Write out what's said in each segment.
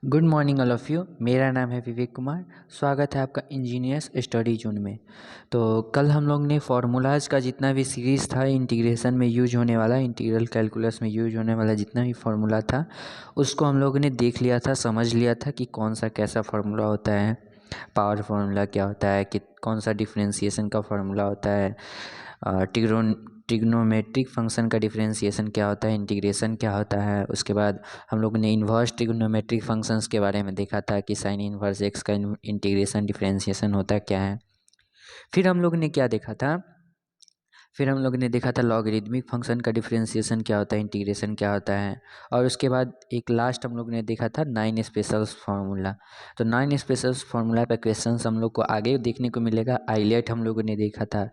Good morning all of you. मेरा नाम है विवेक कुमार। स्वागत है आपका इंजीनियर्स स्टडी जोन में। तो कल हम लोग ने फार्मूलाज का जितना भी सीरीज़ था इंटीग्रेशन में यूज होने वाला, इंटीग्रल कैलकुलस में यूज होने वाला जितना भी फार्मूला था उसको हम लोगों ने देख लिया था, समझ लिया था कि कौन सा कैसा फार्मूला होता है, पावर फार्मूला क्या होता है, कि कौन सा डिफरेंशिएशन का फार्मूला होता है, ट्रिग्नोमेट्रिक फंक्शन का डिफरेंशिएशन क्या होता है, इंटीग्रेशन क्या होता है। उसके बाद हम लोग ने इन्वर्स ट्रिग्नोमेट्रिक फंक्शंस के बारे में देखा था कि साइन इन्वर्स एक्स का इंटीग्रेशन डिफरेंशिएशन होता है क्या है। फिर हम लोग ने क्या देखा था, फिर हम लोग ने देखा था लॉगरिदमिक फंक्शन का डिफरेंशिएशन क्या होता है, इंटीग्रेशन क्या होता है। और उसके बाद एक लास्ट हम लोग ने देखा था 9 स्पेशल्स फार्मूला। तो 9 स्पेशल्स फार्मूला पे क्वेश्चंस हम लोग को आगे देखने को मिलेगा। आइलेट हम लोगों ने देखा था।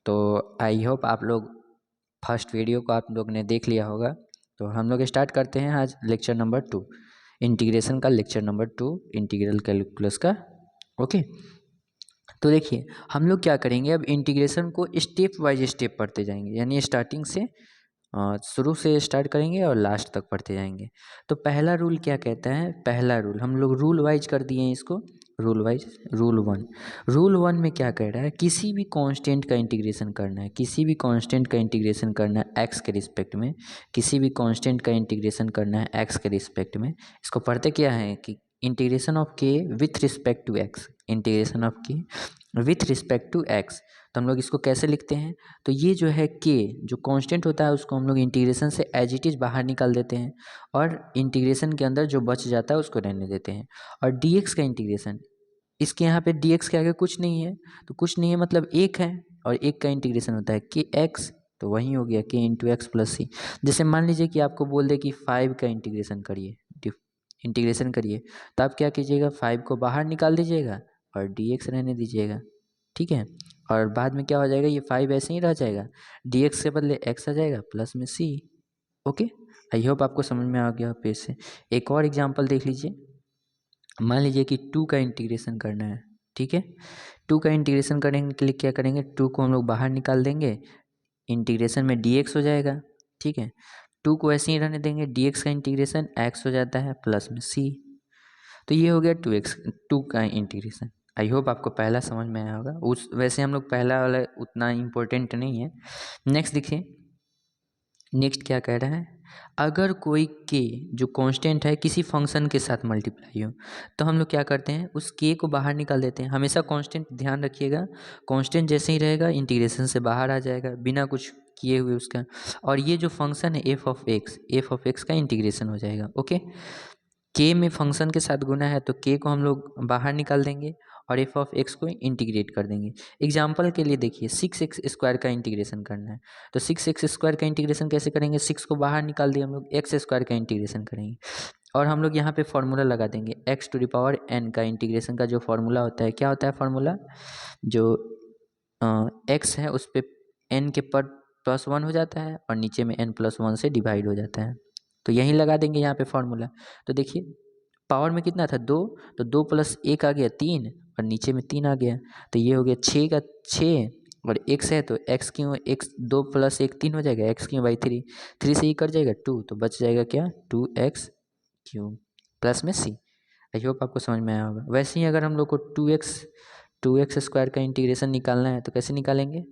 तो आई होप आप लोग फर्स्ट वीडियो को आप लोग ने देख लिया होगा। तो हम लोग स्टार्ट करते हैं आज लेक्चर नंबर 2, इंटीग्रेशन का लेक्चर नंबर 2, इंटीग्रल कैलकुलस का। ओके, तो देखिए हम लोग क्या करेंगे, अब इंटीग्रेशन को स्टेप वाइज स्टेप पढ़ते जाएंगे, यानी स्टार्टिंग से शुरू से स्टार्ट करेंगे और लास्ट तक पढ़ते जाएंगे। तो पहला रूल क्या कहता है, पहला रूल हम लोग रूल वाइज कर दिए हैं इसको, रूल वाइज। रूल वन में क्या कह रहा है, किसी भी कांस्टेंट का इंटीग्रेशन करना है, किसी भी कांस्टेंट का इंटीग्रेशन करना है एक्स के रिस्पेक्ट में, किसी भी कांस्टेंट का इंटीग्रेशन करना है एक्स के रिस्पेक्ट में। इसको पढ़ते क्या है कि integration of k with respect to x, integration of k with respect to x. तो हम लोग इसको कैसे लिखते हैं, तो ये जो है के जो कांस्टेंट होता है उसको हम लोग इंटीग्रेशन से एज इट इज़ बाहर निकाल देते हैं और इंटीग्रेशन के अंदर जो बच जाता है उसको रहने देते हैं। और dx का इंटीग्रेशन, इसके यहाँ पे dx के आगे कुछ नहीं है, तो कुछ नहीं है मतलब एक है, और एक का इंटीग्रेशन होता है के एक्स, तो वही हो गया के इंटू एक्स प्लस सी। जैसे मान लीजिए कि आपको बोल दे कि 5 का इंटीग्रेशन करिए, इंटीग्रेशन करिए, तो आप क्या कीजिएगा, 5 को बाहर निकाल दीजिएगा और dx रहने दीजिएगा, ठीक है। और बाद में क्या हो जाएगा, ये 5 ऐसे ही रह जाएगा, dx के बदले x आ जाएगा प्लस में c। ओके, आई होप आपको समझ में आ गया पेज से। एक और एग्जांपल देख लीजिए, मान लीजिए कि 2 का इंटीग्रेशन करना है, ठीक है। 2 का इंटीग्रेशन करने के लिए क्या करेंगे, 2 को हम लोग बाहर निकाल देंगे, इंटीग्रेशन में dx हो जाएगा, ठीक है। 2 को ऐसे ही रहने देंगे, dx का इंटीग्रेशन x हो जाता है प्लस में c। तो ये हो गया 2 का इंटीग्रेशन। आई होप आपको पहला समझ में आया होगा। उस वैसे हम लोग पहला वाला उतना इम्पोर्टेंट नहीं है। नेक्स्ट देखिए, नेक्स्ट क्या कह रहा है, अगर कोई के जो कांस्टेंट है किसी फंक्शन के साथ मल्टीप्लाई हो, तो हम लोग क्या करते हैं, उस के को बाहर निकाल देते हैं। हमेशा कांस्टेंट ध्यान रखिएगा, कांस्टेंट जैसे ही रहेगा इंटीग्रेशन से बाहर आ जाएगा बिना कुछ किए हुए उसका। और ये जो फंक्शन है एफ ऑफ एक्स का इंटीग्रेशन हो जाएगा। ओके, के में फंक्शन के साथ गुना है तो के को हम लोग बाहर निकाल देंगे और एफ ऑफ एक्स को इंटीग्रेट कर देंगे। एग्जाम्पल के लिए देखिए, 6x² का इंटीग्रेशन करना है, तो 6x² का इंटीग्रेशन कैसे करेंगे, 6 को बाहर निकाल दिए हम लोग, x² का इंटीग्रेशन करेंगे और हम लोग यहाँ पे फॉर्मूला लगा देंगे x⁴n का इंटीग्रेशन का जो फॉर्मूला होता है, क्या होता है फॉर्मूला, जो x है उस पर n के पर +1 हो जाता है और नीचे में n+1 से डिवाइड हो जाता है, तो यहीं लगा देंगे यहाँ पे फॉर्मूला। तो देखिए पावर में कितना था 2, तो 2 + 1 आ गया 3 और नीचे में 3 आ गया, तो ये हो गया 6 का 6 और x है तो x क्यों, x 2 + 1 3 हो जाएगा, x क्यों बाई 3, 3 से ही कट जाएगा 2, तो बच जाएगा क्या 2x³ प्लस में c। आई होप आपको समझ में आया होगा। वैसे ही अगर हम लोग को 2x² का इंटीग्रेशन निकालना है तो कैसे निकालेंगे,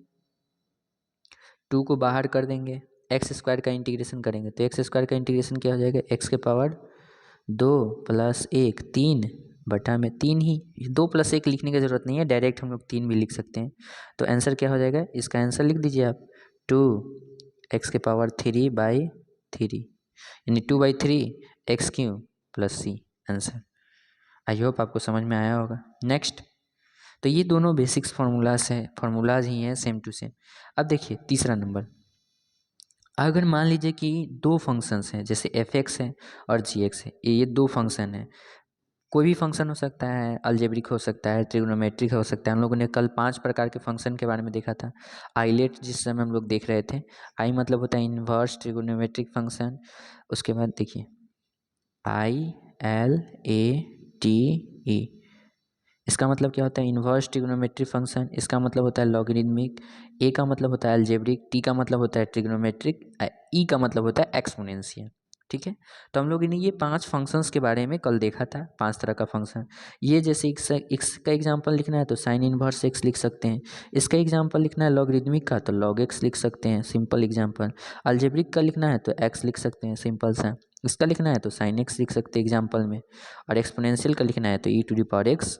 2 को बाहर कर देंगे, x² का इंटीग्रेशन करेंगे तो x² का इंटीग्रेशन क्या हो जाएगा, x के पावर 2 + 1 3 बटा में 3 ही, 2 + 1 लिखने की ज़रूरत नहीं है, डायरेक्ट हम लोग 3 भी लिख सकते हैं। तो आंसर क्या हो जाएगा, इसका आंसर लिख दीजिए आप 2x³ यानी 2/3 x³ plus c answer. I hope आपको समझ में आया होगा। नेक्स्ट, तो ये दोनों बेसिक्स फार्मूलाज ही हैं सेम टू सेम। अब देखिए तीसरा नंबर, अगर मान लीजिए कि दो फंक्शंस हैं, जैसे f(x) है और g(x) है, ये दो फंक्शन है, कोई भी फंक्शन हो सकता है, अलजेब्रिक हो सकता है, ट्रिग्नोमेट्रिक हो सकता है। हम लोगों ने कल 5 प्रकार के फंक्शन के बारे में देखा था, आइलेट जिस समय हम लोग देख रहे थे। आई मतलब होता है इन्वर्स ट्रिग्नोमेट्रिक फंक्शन। उसके बाद देखिए ILATE, इसका मतलब क्या होता है, इन्वर्स ट्रिग्नोमेट्रिक फंक्शन। इसका मतलब होता है लॉगरिदमिक, ए का मतलब होता है अलजेब्रिक, टी का मतलब होता है ट्रिग्नोमेट्रिक, ई का मतलब होता है एक्सपोनेंशियल, ठीक है। तो हम लोगों ने ये 5 फंक्शंस के बारे में कल देखा था, 5 तरह का फंक्शन। ये जैसे एक्स का एग्जांपल लिखना है तो साइन इनवर्स एक्स लिख सकते हैं। इसका एग्जांपल लिखना है लॉगरिदमिक का तो लॉग एक्स लिख सकते हैं, सिंपल एग्जांपल। अलजेब्रिक का लिखना है तो एक्स लिख सकते हैं, सिंपल सा। इसका लिखना है तो साइन एक्स लिख सकते हैं एग्जाम्पल में। और एक्सपोनेंशियल का लिखना है तो e to the power x.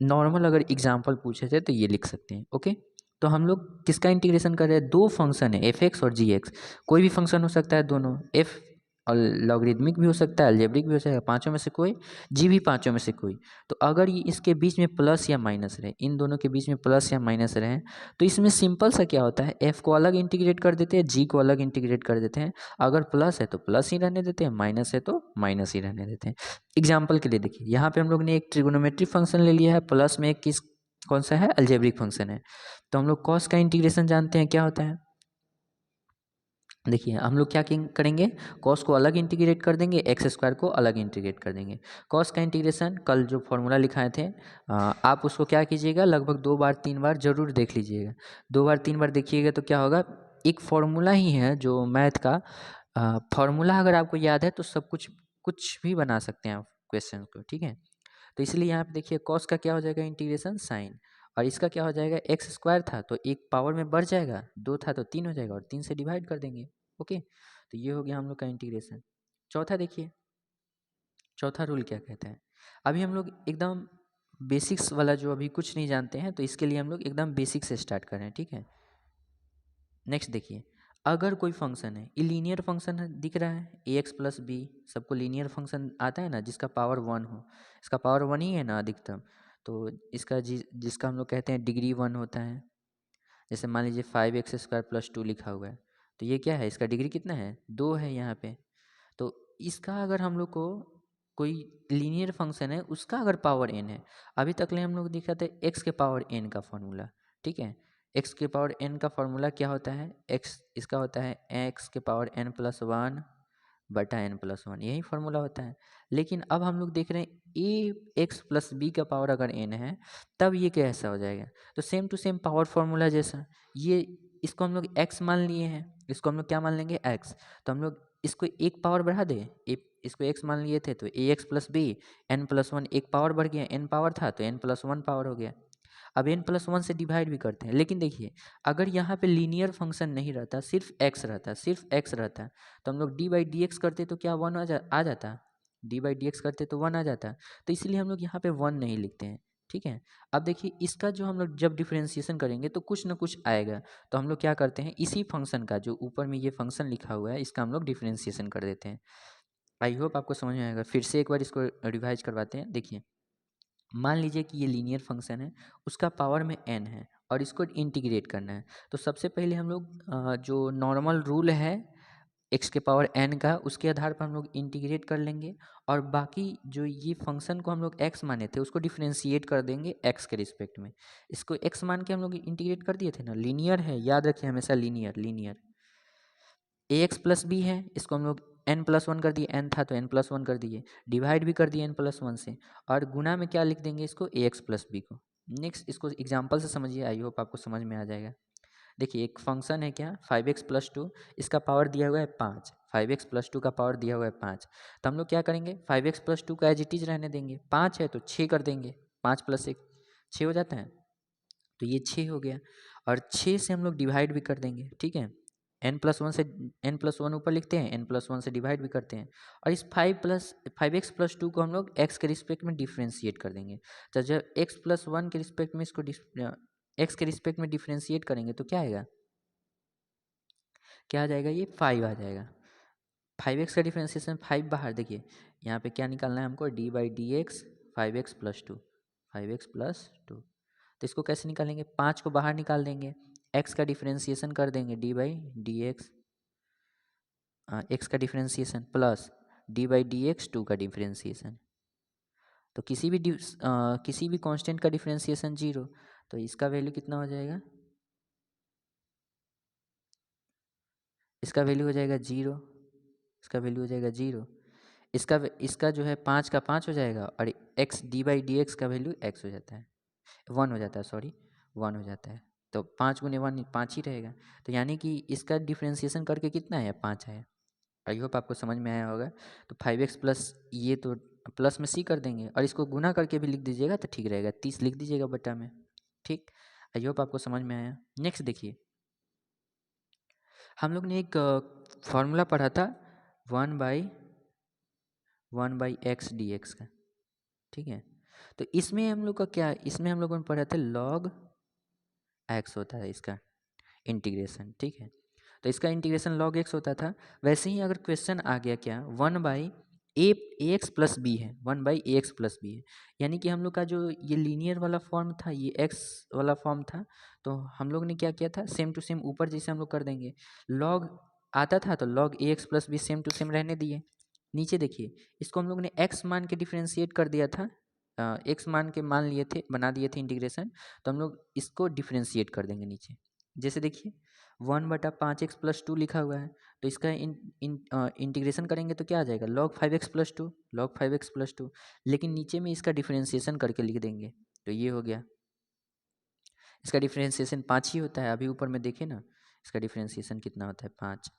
Normal अगर एग्जाम्पल पूछे थे तो ये लिख सकते हैं, ओके। तो हम लोग किसका इंटीग्रेशन कर रहे हैं, दो फंक्शन है एफ एक्स और जी एक्स। कोई भी फंक्शन हो सकता है दोनों, एफ और लॉगरिदमिक भी हो सकता है, अलजेब्रिक भी हो सकता है, पांचों में से कोई, जी भी पांचों में से कोई। तो अगर ये इसके बीच में प्लस या माइनस रहे, इन दोनों के बीच में प्लस या माइनस रहे, तो इसमें सिंपल सा क्या होता है, एफ को अलग इंटीग्रेट कर देते हैं, जी को अलग इंटीग्रेट कर देते हैं। अगर प्लस है तो प्लस ही रहने देते हैं, माइनस है तो माइनस ही रहने देते हैं। एग्जाम्पल के लिए देखिए, यहाँ पे हम लोग ने एक ट्रिगोनोमेट्रिक फंक्शन ले लिया है, प्लस में एक किस कौन सा है, अलजेब्रिक फंक्शन है। तो हम लोग कॉस का इंटीग्रेशन जानते हैं क्या होता है। देखिए हम लोग क्या करेंगे, कॉस को अलग इंटीग्रेट कर देंगे, एक्स स्क्वायर को अलग इंटीग्रेट कर देंगे। कॉस का इंटीग्रेशन कल जो फॉर्मूला लिखाए थे, आप उसको क्या कीजिएगा, लगभग 2 बार 3 बार जरूर देख लीजिएगा। 2 बार 3 बार देखिएगा तो क्या होगा, एक फॉर्मूला ही है जो मैथ का फॉर्मूला अगर आपको याद है तो सब कुछ कुछ भी बना सकते हैं आप क्वेश्चन को, ठीक है। तो इसलिए यहाँ पे देखिए कॉस का क्या हो जाएगा इंटीग्रेशन साइन, और इसका क्या हो जाएगा, एक्स स्क्वायर था तो एक पावर में बढ़ जाएगा, 2 था तो 3 हो जाएगा, और 3 से डिवाइड कर देंगे, ओके। तो ये हो गया हम लोग का इंटीग्रेशन। चौथा देखिए, चौथा रूल क्या कहता है। अभी हम लोग एकदम बेसिक्स वाला जो अभी कुछ नहीं जानते हैं, तो इसके लिए हम लोग एकदम बेसिक से स्टार्ट कर रहे हैं, ठीक है। नेक्स्ट देखिए, अगर कोई फंक्शन है, ये लीनियर फंक्शन है, दिख रहा है ए एक्स प्लस बी, सबको लीनियर फंक्शन आता है ना, जिसका पावर 1 हो। इसका पावर 1 ही है ना अधिकतम। तो इसका जिसका हम लोग कहते हैं डिग्री 1 होता है। जैसे मान लीजिए 5x² + 2 लिखा हुआ है, तो ये क्या है, इसका डिग्री कितना है, 2 है यहाँ पे। तो इसका अगर हम लोग को कोई लीनियर फंक्शन है, उसका अगर पावर n है, अभी तक ले हम लोग देखा था x के पावर n का फॉर्मूला, ठीक है। x के पावर n का फॉर्मूला क्या होता है, x इसका होता है x के पावर n+1 बटा n+1, यही फार्मूला होता है। लेकिन अब हम लोग देख रहे हैं ए एक्स प्लस बी का पावर अगर n है, तब ये कैसा हो जाएगा, तो same to same power formula जैसा, ये इसको हम लोग x मान लिए हैं, इसको हम लोग क्या मान लेंगे x। तो हम लोग इसको एक पावर बढ़ा दें, इसको x मान लिए थे तो ए एक्स प्लस बी n+1, एक पावर बढ़ गया, n पावर था तो n+1 पावर हो गया। अब n+1 से डिवाइड भी करते हैं, लेकिन देखिए अगर यहाँ पे लीनियर फंक्शन नहीं रहता, सिर्फ x रहता, सिर्फ x रहता, तो हम लोग d/dx करते तो क्या 1 आ जाता, d/dx करते तो 1 आ जाता। तो इसलिए हम लोग यहाँ पे 1 नहीं लिखते हैं, ठीक है। अब देखिए इसका जो हम लोग जब डिफरेंशिएशन करेंगे तो कुछ ना कुछ आएगा, तो हम लोग क्या करते हैं, इसी फंक्शन का जो ऊपर में ये फंक्शन लिखा हुआ है, इसका हम लोग डिफरेंशिएशन कर देते हैं। आई होप आपको समझ में आएगा। फिर से एक बार इसको रिवाइज करवाते हैं। देखिए मान लीजिए कि ये लीनियर फंक्शन है, उसका पावर में n है और इसको इंटीग्रेट करना है। तो सबसे पहले हम लोग जो नॉर्मल रूल है x के पावर n का, उसके आधार पर हम लोग इंटीग्रेट कर लेंगे, और बाकी जो ये फंक्शन को हम लोग x माने थे उसको डिफरेंशिएट कर देंगे x के रिस्पेक्ट में। इसको x मान के हम लोग इंटीग्रेट कर दिए थे ना, लीनियर है, याद रखिए हमेशा लीनियर लीनियर। ए एक्स प्लस बी है, इसको हम लोग n+1 कर दिए, n था तो n+1 कर दिए, डिवाइड भी कर दिए n+1 से, और गुना में क्या लिख देंगे इसको, ए एक्स प्लस बी को। नेक्स्ट इसको एग्जाम्पल से समझिए, आई होप आपको समझ में आ जाएगा। देखिए एक फंक्शन है क्या, 5x+2, इसका पावर दिया हुआ है 5, 5x+2 का पावर दिया हुआ है 5। तो हम लोग क्या करेंगे, 5x+2 का एज इट इज रहने देंगे, 5 है तो 6 कर देंगे, 5 + 1 6 हो जाता है, तो ये 6 हो गया। और 6 से हम लोग डिवाइड भी कर देंगे, ठीक है। n+1 से n+1 ऊपर लिखते हैं, n+1 से डिवाइड भी करते हैं, और इस 5x+2 को हम लोग x के रिस्पेक्ट में डिफ्रेंशिएट कर देंगे। तो जब x+1 के रिस्पेक्ट में इसको x के रिस्पेक्ट में डिफ्रेंशिएट करेंगे तो क्या आएगा, क्या आ जाएगा, ये 5 आ जाएगा। 5x का डिफ्रेंशिएशन 5 बाहर, देखिए यहाँ पे क्या निकालना है हमको, d/dx 5x+2, 5x+2। तो इसको कैसे निकालेंगे, 5 को बाहर निकाल देंगे, x का डिफरेंशिएशन कर देंगे d/dx, x का डिफरेंशिएशन प्लस d/dx 2 का डिफरेंशिएशन। तो किसी भी कांस्टेंट का डिफरेंशिएशन 0, तो इसका वैल्यू कितना हो जाएगा, इसका वैल्यू हो जाएगा 0, इसका वैल्यू हो जाएगा 0, इसका जो है 5 का 5 हो जाएगा, और x d/dx का वैल्यू x हो जाता है, 1 हो जाता है, सॉरी 1 हो जाता है। तो 5 × 1 5 ही रहेगा। तो यानी कि इसका डिफरेंशिएशन करके कितना है, 5 है। आई होप आपको समझ में आया होगा। तो 5x प्लस ये तो प्लस में सी कर देंगे और इसको गुना करके भी लिख दीजिएगा तो ठीक रहेगा, 30 लिख दीजिएगा बटा में। ठीक, आई होप आपको समझ में आया। नेक्स्ट देखिए, हम लोग ने एक फॉर्मूला पढ़ा था 1/x dx का, ठीक है। तो इसमें हम लोग का क्या, इसमें हम लोगों ने पढ़ा था log x होता है इसका इंटीग्रेशन, ठीक है। तो इसका इंटीग्रेशन log x होता था। वैसे ही अगर क्वेश्चन आ गया क्या 1/ax प्लस बी है, 1/ax प्लस बी है, यानी कि हम लोग का जो ये लीनियर वाला फॉर्म था, ये x वाला फॉर्म था, तो हम लोग ने क्या किया था, सेम टू सेम ऊपर जैसे हम लोग कर देंगे। log आता था तो log ax plus b same to same रहने दिए। नीचे देखिए, इसको हम लोग ने x मान के डिफ्रेंशिएट कर दिया था, x मान के मान लिए थे, बना दिए थे इंटीग्रेशन, तो हम लोग इसको डिफ्रेंशिएट कर देंगे नीचे। जैसे देखिए 1/5x प्लस 2 लिखा हुआ है, तो इसका इंटीग्रेशन करेंगे तो क्या आ जाएगा, log 5x plus 2, log 5x plus 2, लेकिन नीचे में इसका डिफ्रेंशिएशन करके लिख देंगे, तो ये हो गया। इसका डिफ्रेंशिएशन 5 ही होता है, अभी ऊपर में देखें ना, इसका डिफ्रेंशिएशन कितना होता है 5,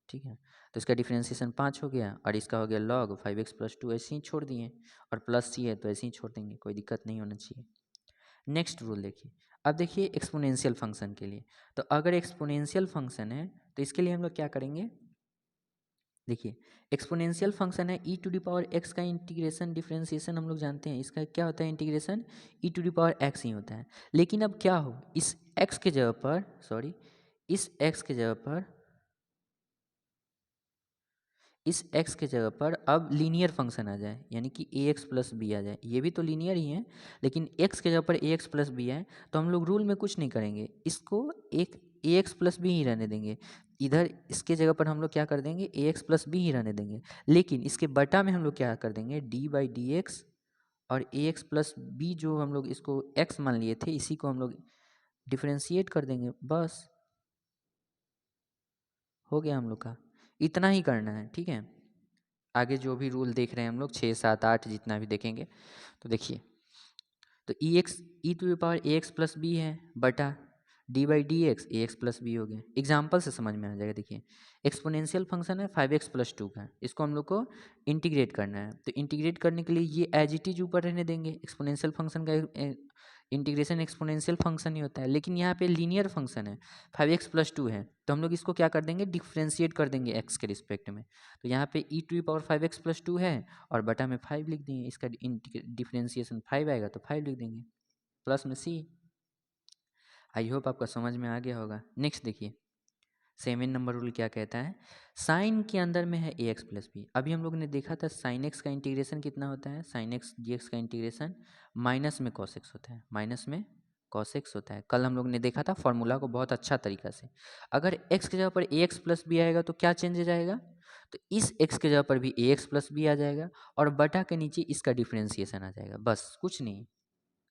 ठीक है। तो इसका डिफ्रेंशिएशन 5 हो गया और इसका हो गया log 5x प्लस 2, ऐसे ही छोड़ दिए, और प्लस सी है तो ऐसे ही छोड़ देंगे, कोई दिक्कत नहीं होना चाहिए। नेक्स्ट रूल देखिए, अब देखिए एक्सपोनेंशियल फंक्शन के लिए, तो अगर एक्सपोनेंशियल फंक्शन है तो इसके लिए हम लोग क्या करेंगे, देखिए एक्सपोनेंशियल फंक्शन है e to the power x का इंटीग्रेशन डिफरेंशिएशन हम लोग जानते हैं, इसका क्या होता है integration, e to the power x ही होता है। लेकिन अब क्या हो, इस एक्स के जगह पर, सॉरी, इस एक्स के जगह पर, इस x के जगह पर अब लीनियर फंक्शन आ जाए, यानी कि ए एक्स प्लस बी आ जाए। ये भी तो लीनियर ही है, लेकिन x के जगह पर ए एक्स प्लस बी है, तो हम लोग रूल में कुछ नहीं करेंगे, इसको एक ए एक्स प्लस बी ही रहने देंगे। इधर इसके जगह पर हम लोग क्या कर देंगे, ए एक्स प्लस बी ही रहने देंगे, लेकिन इसके बटा में हम लोग क्या कर देंगे, d/dx, और ए एक्स प्लस बी जो हम लोग इसको x मान लिए थे, इसी को हम लोग डिफ्रेंशिएट कर देंगे, बस हो गया हम लोग का। इतना ही करना है, ठीक है। आगे जो भी रूल देख रहे हैं हम लोग 6, 7, 8 जितना भी देखेंगे, तो देखिए, तो e x e to the power a x plus b है बटा d/dx ए एक्स प्लस बी हो गया। एग्जाम्पल से समझ में आ जाएगा। देखिए एक्सपोनेंशियल फंक्शन है 5x प्लस 2 का, इसको हम लोग को इंटीग्रेट करना है, तो इंटीग्रेट करने के लिए ये एज इट इज ऊपर रहने देंगे। एक्सपोनेंशियल फंक्शन का इंटीग्रेशन एक्सपोनेंशियल फंक्शन ही होता है, लेकिन यहाँ पे लीनियर फंक्शन है, 5x प्लस 2 है, तो हम लोग इसको क्या कर देंगे, डिफ्रेंशिएट कर देंगे x के रिस्पेक्ट में। तो यहाँ पे e to the power 5x plus 2 है और बटा में 5 लिख देंगे, इसका डिफ्रेंशिएशन 5 आएगा तो 5 लिख देंगे, प्लस में सी। आई होप आपका समझ में आ गया होगा। नेक्स्ट देखिए, 7 नंबर रूल क्या कहता है, साइन के अंदर में है ए एक्स प्लस बी। अभी हम लोग ने देखा था साइन एक्स का इंटीग्रेशन कितना होता है, साइन एक्स डी एक्स का इंटीग्रेशन माइनस में कॉस एक्स होता है, माइनस में कॉस एक्स होता है। कल हम लोग ने देखा था फॉर्मूला को बहुत अच्छा तरीका से। अगर एक्स की जगह पर ए एक्स प्लस बी आएगा तो क्या चेंज हो जाएगा, तो इस एक्स की जगह पर भी ए एक्स प्लस बी आ जाएगा और बटा के नीचे इसका डिफ्रेंशिएशन आ जाएगा, बस कुछ नहीं,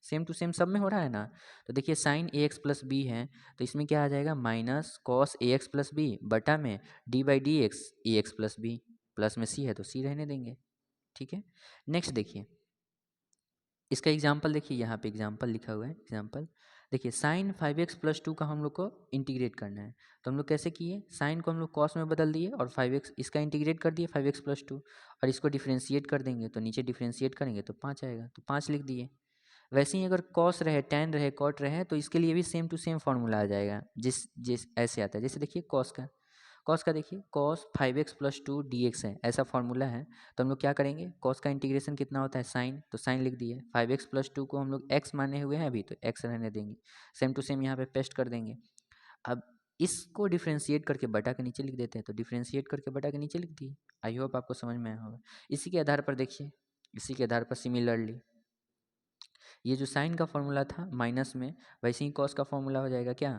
सेम टू सेम सब में हो रहा है ना। तो देखिए साइन ए एक्स प्लस बी है, तो इसमें क्या आ जाएगा, minus cos A x plus B बटा में d/dx ए एक्स प्लस बी, प्लस में सी है तो सी रहने देंगे, ठीक है। नेक्स्ट देखिए, इसका एग्जाम्पल देखिए, यहाँ पे एग्जाम्पल लिखा हुआ है, एग्जाम्पल देखिए, साइन 5x प्लस 2 का हम लोग को इंटीग्रेट करना है, तो हम लोग कैसे किए, साइन को हम लोग कॉस में बदल दिए और 5x इसका इंटीग्रेट कर दिए 5x प्लस 2, और इसको डिफ्रेंशिएट कर देंगे तो नीचे डिफ्रेंशिएट करेंगे तो 5 आएगा, तो 5 लिख दिए। वैसे ही अगर कॉस रहे, टैन रहे, कॉट रहे, तो इसके लिए भी सेम टू सेम फार्मूला आ जाएगा, जिस जिस ऐसे आता है। जैसे देखिए कॉस का देखिए कॉस 5x प्लस 2 dx है, ऐसा फार्मूला है, तो हम लोग क्या करेंगे, कॉस का इंटीग्रेशन कितना होता है साइन, तो साइन लिख दिए, 5x प्लस 2 को हम लोग x माने हुए हैं अभी, तो x रहने देंगे, सेम टू सेम यहाँ पे पेस्ट कर देंगे। अब इसको डिफ्रेंशिएट करके बटा के नीचे लिख देते हैं, तो डिफ्रेंशिएट करके बटा के नीचे लिख दिए। आई होप आपको समझ में आया होगा। इसी के आधार पर देखिए, इसी के आधार पर सिमिलरली ये जो साइन का फॉर्मूला था माइनस में, वैसे ही कॉस का फॉर्मूला हो जाएगा क्या,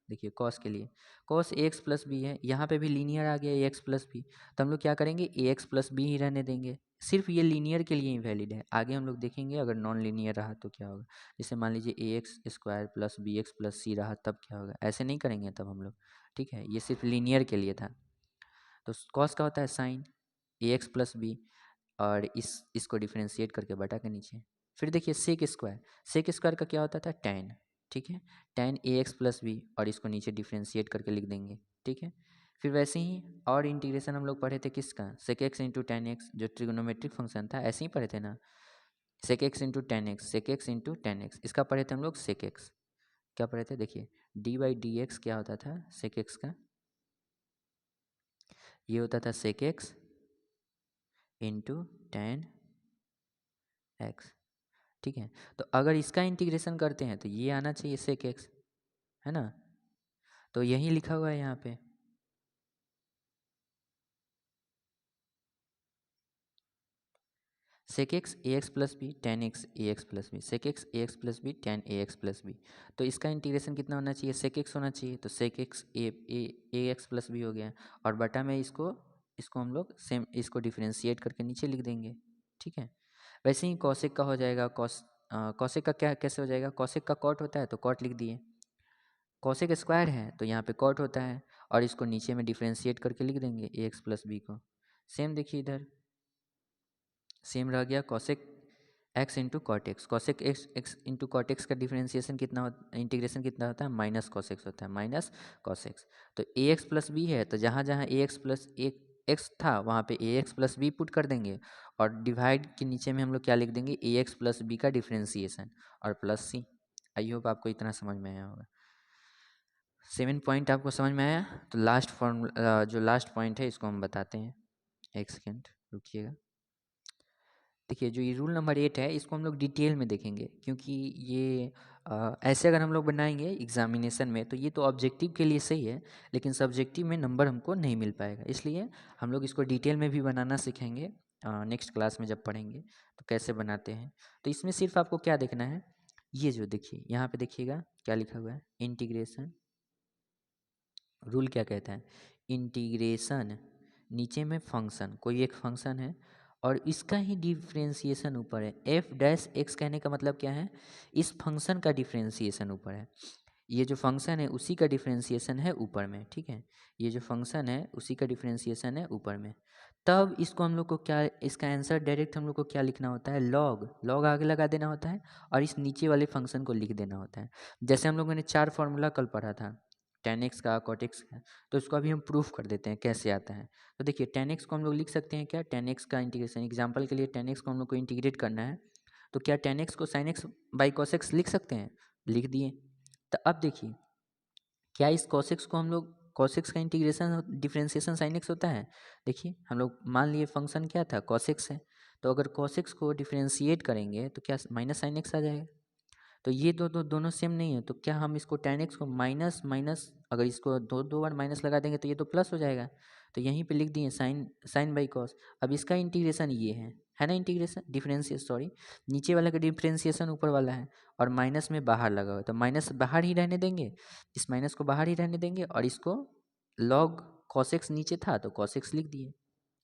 देखिए कॉस के लिए cos A x plus b है, यहाँ पे भी लीनियर आ गया ए एक्स प्लस बी, तो हम लोग क्या करेंगे, ए एक्स प्लस बी ही रहने देंगे। सिर्फ ये लीनियर के लिए ही वैलिड है, आगे हम लोग देखेंगे अगर नॉन लीनियर रहा तो क्या होगा। जैसे मान लीजिए a x square plus b x plus c रहा तब क्या होगा, ऐसे नहीं करेंगे तब हम लोग, ठीक है। ये सिर्फ लीनियर के लिए था। तो कॉस का होता है साइन ए एक्स प्लस बी, और इसको डिफ्रेंशिएट करके बटा के नीचे। फिर देखिए सेक स्क्वायर का क्या होता था, टैन, ठीक है, tan A x plus B, और इसको नीचे डिफ्रेंशिएट करके लिख देंगे, ठीक है। फिर वैसे ही और इंटीग्रेशन हम लोग पढ़े थे किसका, sec x into tan x, जो ट्रिग्नोमेट्रिक फंक्शन था, ऐसे ही पढ़े थे ना, sec x into tan x, sec x into tan x, इसका पढ़े थे हम लोग सेक एक्स। क्या पढ़े थे, देखिए डी बाई डी एक्स क्या होता था सेक एक्स का, ये होता था sec x into tan x. ठीक है, तो अगर इसका इंटीग्रेशन करते हैं तो ये आना चाहिए सेक एक्स, है ना, तो यही लिखा हुआ है यहाँ पे। Sec x a x plus b tan x a x plus b, sec x a x plus b tan a x plus b, तो इसका इंटीग्रेशन कितना होना चाहिए, सेक एक्स होना चाहिए, तो सेक x a x plus B हो गया, और बटा में इसको इसको हम लोग सेम इसको डिफ्रेंशिएट करके नीचे लिख देंगे। ठीक है, वैसे ही कॉसेक का हो जाएगा, कॉसेक का क्या कैसे हो जाएगा, कॉसेक का कॉट होता है तो कॉट लिख दिए, कॉसेक स्क्वायर है तो यहाँ पे कॉट होता है, और इसको नीचे में डिफ्रेंशिएट करके लिख देंगे ए एक्स प्लस बी को। सेम देखिए इधर सेम रह गया cosec x into cot x, cosec x into cot x का डिफ्रेंशिएशन कितना इंटीग्रेशन कितना होता है, माइनस कॉस एक्स होता है, माइनस कॉस एक्स। तो ए एक्स प्लस बी है तो जहाँ जहाँ ए एक्स प्लस एक एक्स था वहाँ पे ए एक्स प्लस बी पुट कर देंगे, और डिवाइड के नीचे में हम लोग क्या लिख देंगे, ए एक्स प्लस बी का डिफ्रेंशिएशन और प्लस सी। आई होप आपको इतना समझ में आया होगा। 7 पॉइंट आपको समझ में आया, तो लास्ट फॉर्मूला जो लास्ट पॉइंट है इसको हम बताते हैं, एक सेकेंड रुकिएगा। देखिए जो ये रूल नंबर 8 है इसको हम लोग डिटेल में देखेंगे, क्योंकि ये ऐसे अगर हम लोग बनाएंगे एग्जामिनेशन में तो ये तो ऑब्जेक्टिव के लिए सही है, लेकिन सब्जेक्टिव में नंबर हमको नहीं मिल पाएगा, इसलिए हम लोग इसको डिटेल में भी बनाना सीखेंगे नेक्स्ट क्लास में जब पढ़ेंगे तो कैसे बनाते हैं। तो इसमें सिर्फ आपको क्या देखना है, ये जो देखिए यहाँ पे देखिएगा क्या लिखा हुआ है, इंटीग्रेशन रूल क्या कहता है, इंटीग्रेशन नीचे में फंक्शन, कोई एक फंक्शन है और इसका ही डिफ्रेंशिएशन ऊपर है, एफ डैश एक्स कहने का मतलब क्या है, इस फंक्शन का डिफ्रेंशिएशन ऊपर है, ये जो फंक्शन है उसी का डिफ्रेंशिएशन है ऊपर में। ठीक है, ये जो फंक्शन है उसी का डिफ्रेंशिएशन है ऊपर में, तब इसको हम लोग को क्या, इसका आंसर डायरेक्ट हम लोग को क्या लिखना होता है, लॉग, लॉग आगे लगा देना होता है और इस नीचे वाले फंक्शन को लिख देना होता है। जैसे हम लोगों ने 4 फार्मूला कल पढ़ा था, टेन एक्स का कॉट एक्स का, तो इसको अभी हम प्रूफ कर देते हैं कैसे आता है। तो देखिए टेन एक्स को हम लोग लिख सकते हैं क्या, टेन एक्स का इंटीग्रेशन एग्जाम्पल के लिए टेन एक्स को हम लोग को इंटीग्रेट करना है, तो क्या टेन एक्स को sine x by cos x लिख सकते हैं, लिख दिए। तो अब देखिए क्या इस cos x को हम लोग cos x का इंटीग्रेशन डिफरेंशिएशन sin x होता है, देखिए हम लोग मान लिए फंक्शन क्या था cos x है, तो अगर cos x को डिफरेंशिएट करेंगे तो क्या माइनस sin x आ जाएगा, तो ये दोनों सेम नहीं है, तो क्या हम इसको tan x को माइनस माइनस अगर इसको दो बार माइनस लगा देंगे तो ये तो प्लस हो जाएगा, तो यहीं पे लिख दिए साइन बाई कॉस। अब इसका इंटीग्रेशन ये है ना, इंटीग्रेशन डिफरेंशिएशन सॉरी, नीचे वाला का डिफरेंशिएशन ऊपर वाला है और माइनस में बाहर लगा हुआ है, तो माइनस बाहर ही रहने देंगे, इस माइनस को बाहर ही रहने देंगे और इसको लॉग cos x नीचे था तो cos x लिख दिए।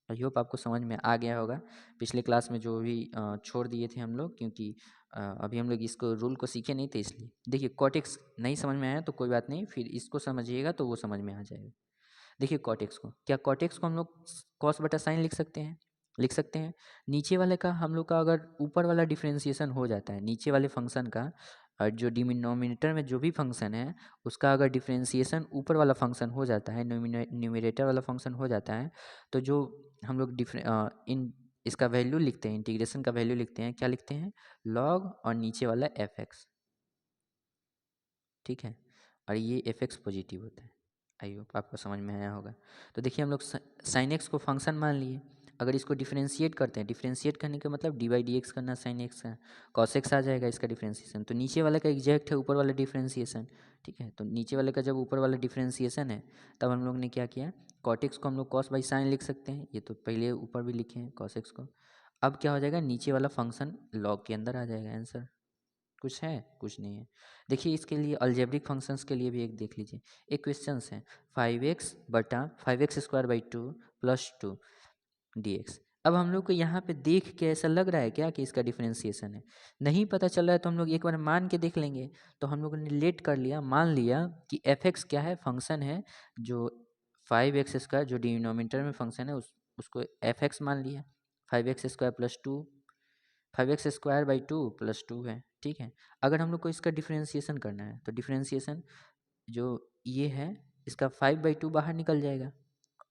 आई होप आपको समझ में आ गया होगा, पिछले क्लास में जो भी छोड़ दिए थे हम लोग, क्योंकि अभी हम लोग इसको रूल को सीखे नहीं थे, इसलिए देखिए कॉटेक्स नहीं समझ में आया तो कोई बात नहीं, फिर इसको समझिएगा तो वो समझ में आ जाएगा। देखिए कॉटेक्स को, क्या कॉटेक्स को हम लोग कॉस बटा साइन लिख सकते हैं, लिख सकते हैं। नीचे वाले का हम लोग का अगर ऊपर वाला डिफरेंशिएशन हो जाता है, नीचे वाले फंक्शन का और जो डिनोमिनेटर में जो भी फंक्शन है उसका अगर डिफरेंशिएशन ऊपर वाला फंक्शन हो जाता है, न्यूमिनेटर वाला फंक्शन हो जाता है, तो जो हम लोग इन इसका वैल्यू लिखते हैं, इंटीग्रेशन का वैल्यू लिखते हैं, क्या लिखते हैं, लॉग और नीचे वाला एफ एक्स। ठीक है, और ये एफ एक्स पॉजिटिव होता है। आई होप आपको समझ में आया होगा। तो देखिए हम लोग साइन एक्स को फंक्शन मान लिए, अगर इसको डिफरेंशिएट करते हैं, डिफरेंशिएट करने का मतलब डी बाई डी एक्स करना, साइन एक्स का कॉस एक्स आ जाएगा इसका डिफरेंशिएशन, तो नीचे वाले का एग्जैक्ट है ऊपर वाला डिफरेंशिएशन। ठीक है, तो नीचे वाले का जब ऊपर वाला डिफरेंशिएशन है तब हम लोग ने क्या किया, कॉट एक्स को हम लोग कॉस बाई साइन लिख सकते हैं, ये तो पहले ऊपर भी लिखे हैं कॉस एक्स को। अब क्या हो जाएगा, नीचे वाला फंक्शन लॉग के अंदर आ जाएगा आंसर। कुछ है, कुछ नहीं है। देखिए इसके लिए अलजेब्रिक फंक्शंस के लिए भी एक देख लीजिए, एक क्वेश्चन है 5x बटा 5x² 2 प्लस 2 dx। अब हम लोग को यहाँ पे देख के ऐसा लग रहा है क्या कि इसका डिफरेंशिएशन है, नहीं पता चल रहा है तो हम लोग एक बार मान के देख लेंगे। तो हम लोगों ने लेट कर लिया, मान लिया कि एफ एक्स क्या है, फंक्शन है जो 5x² जो डिनोमिनेटर में फंक्शन है उसको एफ एक्स मान लिया, 5x² प्लस 2, 5x² 2 प्लस 2 है। ठीक है, अगर हम लोग को इसका डिफरेंशिएशन करना है तो डिफरेंशिएशन जो ये है इसका 5/2 बाहर निकल जाएगा,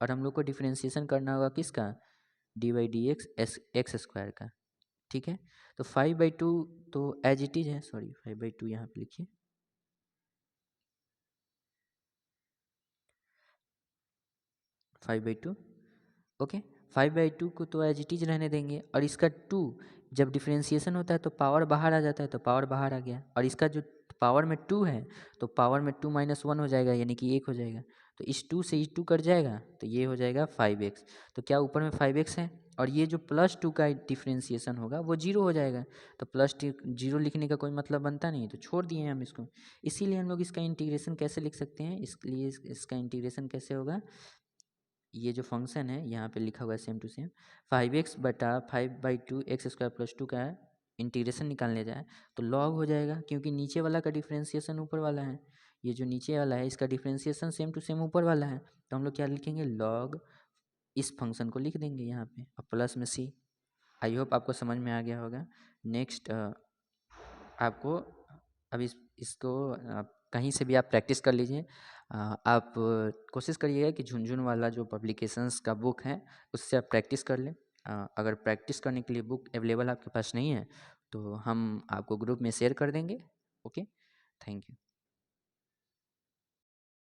और हम लोग को डिफ्रेंशिएशन करना होगा किसका, D by D x square का। ठीक है, तो 5/2 तो एज इट इज है, सॉरी 5/2 यहाँ पे लिखिए, 5/2 ओके। 5/2 को तो एज इट इज रहने देंगे, और इसका 2 जब डिफ्रेंशिएशन होता है तो पावर बाहर आ जाता है, तो पावर बाहर आ गया, और इसका जो पावर में 2 है तो पावर में 2 - 1 हो जाएगा, यानी कि 1 हो जाएगा। तो इस 2 से इस 2 कट जाएगा, तो ये हो जाएगा 5x। तो क्या ऊपर में 5x है, और ये जो +2 का डिफ्रेंशिएशन होगा वो 0 हो जाएगा। तो +0 लिखने का कोई मतलब बनता नहीं, तो छोड़ दिए हम इसको। इसीलिए हम लोग इसका इंटीग्रेशन कैसे लिख सकते हैं, इसलिए इसका इंटीग्रेशन कैसे होगा, ये जो फंक्शन है यहाँ पे लिखा हुआ है सेम टू सेम, 5x बटा 5/2 एक्स स्क्वायर प्लस 2 का इंटीग्रेशन निकालने जाए तो लॉग हो जाएगा, क्योंकि नीचे वाला का डिफ्रेंशिएशन ऊपर वाला है, ये जो नीचे वाला है इसका डिफ्रेंशिएशन सेम टू सेम ऊपर वाला है, तो हम लोग क्या लिखेंगे, लॉग इस फंक्शन को लिख देंगे यहाँ पे, और प्लस में सी। आई होप आपको समझ में आ गया होगा। नेक्स्ट आपको अब इसको आप कहीं से भी आप प्रैक्टिस कर लीजिए। आप कोशिश करिएगा कि झुनझुन वाला जो पब्लिकेशंस का बुक है उससे आप प्रैक्टिस कर लें। अगर प्रैक्टिस करने के लिए बुक अवेलेबल आपके पास नहीं है तो हम आपको ग्रुप में शेयर कर देंगे। Okay, thank you.